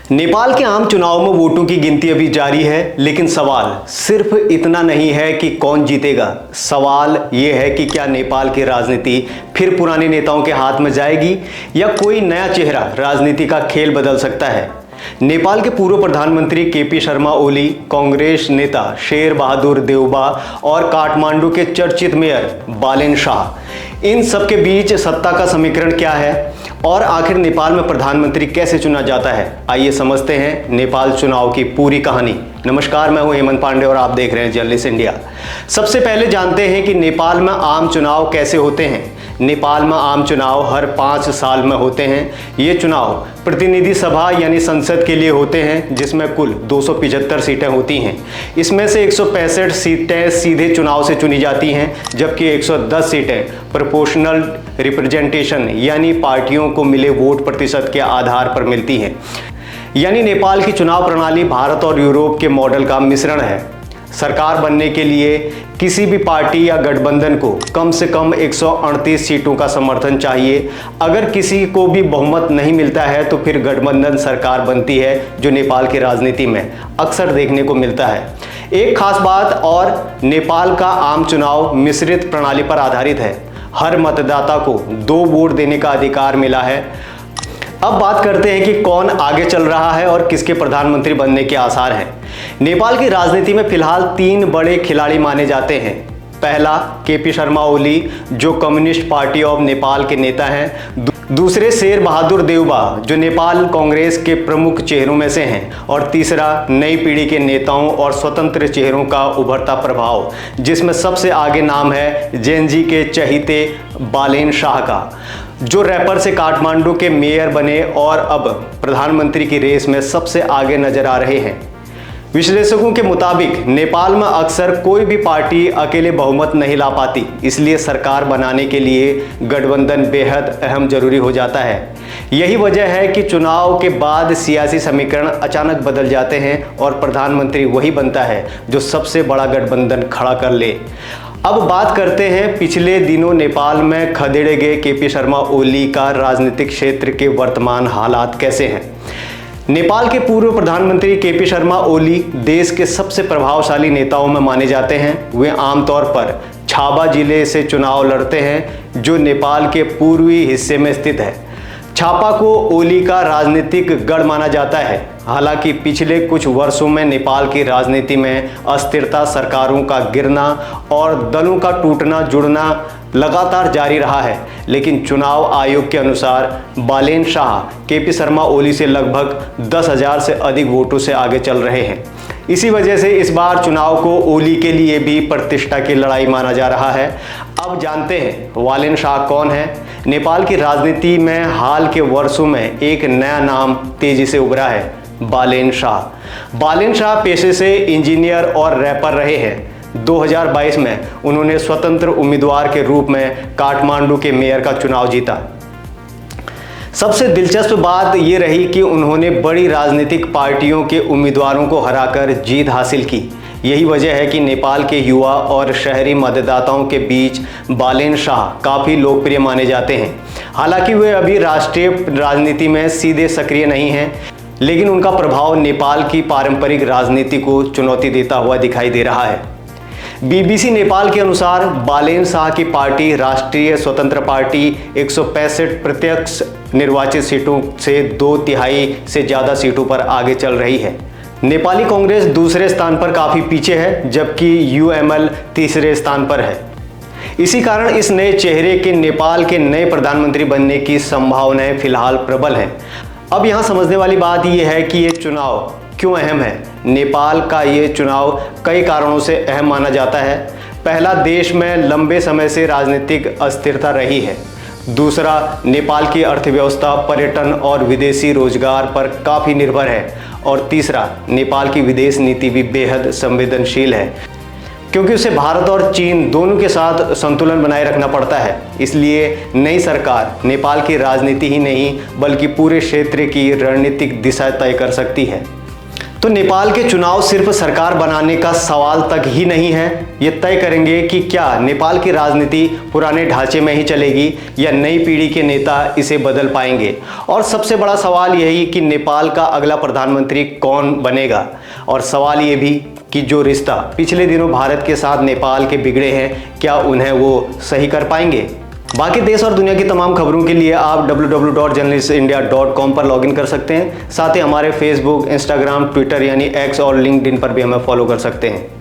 नेपाल के आम चुनाव में वोटों की गिनती अभी जारी है, लेकिन सवाल सिर्फ इतना नहीं है कि कौन जीतेगा। सवाल ये है कि क्या नेपाल की राजनीति फिर पुराने नेताओं के हाथ में जाएगी या कोई नया चेहरा राजनीति का खेल बदल सकता है। नेपाल के पूर्व प्रधानमंत्री केपी शर्मा ओली, कांग्रेस नेता शेर बहादुर देउबा और काठमांडू के चर्चित मेयर बालेन शाह, इन सब के बीच सत्ता का समीकरण क्या है और आखिर नेपाल में प्रधानमंत्री कैसे चुना जाता है। आइए समझते हैं नेपाल चुनाव की पूरी कहानी। नमस्कार, मैं हूं हेमंत पांडे और आप देख रहे हैं जर्नलिस्ट इंडिया। सबसे पहले जानते हैं कि नेपाल में आम चुनाव कैसे होते हैं। नेपाल में आम चुनाव हर 5 साल में होते हैं। ये चुनाव प्रतिनिधि सभा यानी संसद के लिए होते हैं, जिसमें कुल 275 सीटें होती हैं। इसमें से 165 सीटें सीधे चुनाव से चुनी जाती हैं, जबकि 110 सीटें प्रोपोर्शनल रिप्रेजेंटेशन यानी पार्टियों को मिले वोट प्रतिशत के आधार पर मिलती हैं। यानी नेपाल की चुनाव प्रणाली भारत और यूरोप के मॉडल का मिश्रण है। सरकार बनने के लिए किसी भी पार्टी या गठबंधन को कम से कम 138 सीटों का समर्थन चाहिए। अगर किसी को भी बहुमत नहीं मिलता है तो फिर गठबंधन सरकार बनती है, जो नेपाल की राजनीति में अक्सर देखने को मिलता है। एक खास बात और, नेपाल का आम चुनाव मिश्रित प्रणाली पर आधारित है। हर मतदाता को 2 वोट देने का अधिकार मिला है। अब बात करते हैं कि कौन आगे चल रहा है और किसके प्रधानमंत्री बनने के आसार हैं। नेपाल की राजनीति में फिलहाल 3 बड़े खिलाड़ी माने जाते हैं। पहला केपी शर्मा ओली, जो कम्युनिस्ट पार्टी ऑफ नेपाल के नेता हैं। दूसरे शेर बहादुर देउबा, जो नेपाल कांग्रेस के प्रमुख चेहरों में से हैं। और तीसरा नई पीढ़ी के नेताओं और स्वतंत्र चेहरों का उभरता प्रभाव, जिसमें सबसे आगे नाम है जेनजी के चहीते बालेन शाह का, जो रैपर से काठमांडू के मेयर बने और अब प्रधानमंत्री की रेस में सबसे आगे नजर आ रहे हैं। विश्लेषकों के मुताबिक नेपाल में अक्सर कोई भी पार्टी अकेले बहुमत नहीं ला पाती, इसलिए सरकार बनाने के लिए गठबंधन बेहद अहम जरूरी हो जाता है। यही वजह है कि चुनाव के बाद सियासी समीकरण अचानक बदल जाते हैं और प्रधानमंत्री वही बनता है जो सबसे बड़ा गठबंधन खड़ा कर ले। अब बात करते हैं पिछले दिनों नेपाल में खदेड़े गए केपी शर्मा ओली का राजनीतिक क्षेत्र के वर्तमान हालात कैसे हैं। नेपाल के पूर्व प्रधानमंत्री केपी शर्मा ओली देश के सबसे प्रभावशाली नेताओं में माने जाते हैं। वे आमतौर पर छाबा जिले से चुनाव लड़ते हैं, जो नेपाल के पूर्वी हिस्से में स्थित है। छापा को ओली का राजनीतिक गढ़ माना जाता है। हालांकि पिछले कुछ वर्षों में नेपाल की राजनीति में अस्थिरता, सरकारों का गिरना और दलों का टूटना जुड़ना लगातार जारी रहा है। लेकिन चुनाव आयोग के अनुसार बालेन शाह केपी शर्मा ओली से लगभग 10,000 से अधिक वोटों से आगे चल रहे हैं। इसी वजह से इस बार चुनाव को ओली के लिए भी प्रतिष्ठा की लड़ाई माना जा रहा है। अब जानते हैं बालेन शाह कौन है। नेपाल की राजनीति में हाल के वर्षों में एक नया नाम तेजी से उभरा है, बालेन शाह। बालेन शाह पेशे से इंजीनियर और रैपर रहे हैं। 2022 में उन्होंने स्वतंत्र उम्मीदवार के रूप में काठमांडू के मेयर का चुनाव जीता। सबसे दिलचस्प बात यह रही कि उन्होंने बड़ी राजनीतिक पार्टियों के उम्मीदवारों को हराकर जीत हासिल की। यही वजह है कि नेपाल के युवा और शहरी मतदाताओं के बीच बालेन शाह काफ़ी लोकप्रिय माने जाते हैं। हालांकि वे अभी राष्ट्रीय राजनीति में सीधे सक्रिय नहीं हैं, लेकिन उनका प्रभाव नेपाल की पारंपरिक राजनीति को चुनौती देता हुआ दिखाई दे रहा है। बीबीसी नेपाल के अनुसार बालेन शाह की पार्टी राष्ट्रीय स्वतंत्र पार्टी 165 प्रत्यक्ष निर्वाचित सीटों से 2/3 से ज़्यादा सीटों पर आगे चल रही है। नेपाली कांग्रेस दूसरे स्थान पर काफ़ी पीछे है, जबकि यूएमएल तीसरे स्थान पर है। इसी कारण इस नए चेहरे के नेपाल के नए प्रधानमंत्री बनने की संभावनाएं फिलहाल प्रबल हैं। अब यहाँ समझने वाली बात यह है कि ये चुनाव क्यों अहम है। नेपाल का ये चुनाव कई कारणों से अहम माना जाता है। पहला, देश में लंबे समय से राजनीतिक अस्थिरता रही है। दूसरा, नेपाल की अर्थव्यवस्था पर्यटन और विदेशी रोजगार पर काफ़ी निर्भर है। और तीसरा, नेपाल की विदेश नीति भी बेहद संवेदनशील है, क्योंकि उसे भारत और चीन दोनों के साथ संतुलन बनाए रखना पड़ता है। इसलिए नई सरकार नेपाल की राजनीति ही नहीं बल्कि पूरे क्षेत्र की रणनीतिक दिशा तय कर सकती है। तो नेपाल के चुनाव सिर्फ सरकार बनाने का सवाल तक ही नहीं है, ये तय करेंगे कि क्या नेपाल की राजनीति पुराने ढांचे में ही चलेगी या नई पीढ़ी के नेता इसे बदल पाएंगे। और सबसे बड़ा सवाल यही कि नेपाल का अगला प्रधानमंत्री कौन बनेगा। और सवाल ये भी कि जो रिश्ता पिछले दिनों भारत के साथ नेपाल के बिगड़े हैं, क्या उन्हें वो सही कर पाएंगे। बाकी देश और दुनिया की तमाम खबरों के लिए आप www.journalistindia.com पर लॉगिन कर सकते हैं। साथ ही हमारे फेसबुक, इंस्टाग्राम, ट्विटर यानी एक्स और लिंक्डइन पर भी हमें फॉलो कर सकते हैं।